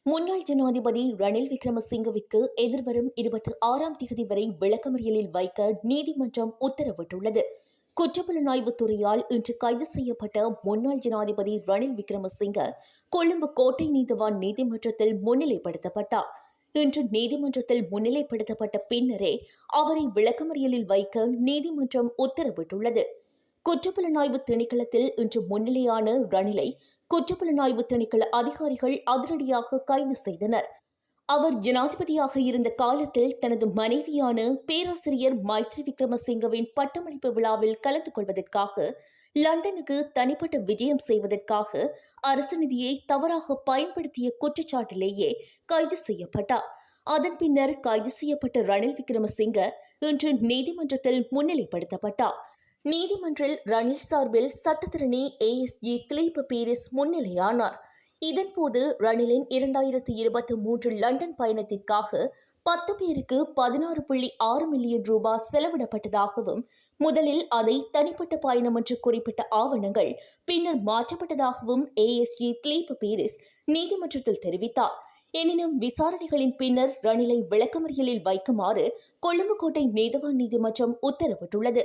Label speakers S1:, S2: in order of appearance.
S1: முன்னாள் ஜனாதிபதி ரணில் விக்ரமசிங்கவிற்கு எதிர்வரும் 26ஆம் தேதி வரை விளக்கமறியலில் வைக்க நீதிமன்றம் உத்தரவிட்டுள்ளது. குற்றப்புலனாய்வுத் துறையால் இன்று கைது செய்யப்பட்ட முன்னாள் ஜனாதிபதி ரணில் விக்ரமசிங்க கொழும்பு கோட்டை நீதவான் நீதிமன்றத்தில் முன்னிலைப்படுத்தப்பட்டார். இன்று நீதிமன்றத்தில் முன்னிலைப்படுத்தப்பட்ட பின்னரே அவரை விளக்கமறியலில் வைக்க நீதிமன்றம் உத்தரவிட்டுள்ளது. குற்றப்புலனாய்வு திணைக்களத்தில் இன்று முன்னிலையான ரணிலை குற்றப்புலனாய்வு திணைக்கள அதிகாரிகள் அதிரடியாக கைது செய்தனர். அவர் ஜனாதிபதியாக இருந்த காலத்தில் தனது மனைவியான பேராசிரியர் மைத்ரி விக்ரமசிங்கவின் பட்டமளிப்பு விழாவில் கலந்து கொள்வதற்காக லண்டனுக்கு தனிப்பட்ட விஜயம் செய்வதற்காக அரசு நிதியை தவறாக பயன்படுத்திய குற்றச்சாட்டிலேயே கைது செய்யப்பட்டார். அதன் பின்னர் கைது செய்யப்பட்ட ரணில் விக்ரமசிங்க இன்று நீதிமன்றத்தில் முன்னிலைப்படுத்தப்பட்டார். நீதிமன்றில் ரணில் சார்பில் சட்டத்தரணி ASG திலீப் பீரிஸ் முன்னிலையானார். இதன்போது ரணிலின் 2023 லண்டன் பயணத்திற்காக 10 பேருக்கு 16.6 மில்லியன் ரூபாய் செலவிடப்பட்டதாகவும், முதலில் அதை தனிப்பட்ட பயணம் என்று குறிப்பிட்ட ஆவணங்கள் பின்னர் மாற்றப்பட்டதாகவும் ASG திலீப் பீரிஸ் நீதிமன்றத்தில் தெரிவித்தார். எனினும் விசாரணைகளின் பின்னர் ரணிலை விளக்கமறியலில் வைக்குமாறு கொழும்பு கோட்டை நீதவான் நீதிமன்றம் உத்தரவிட்டுள்ளது.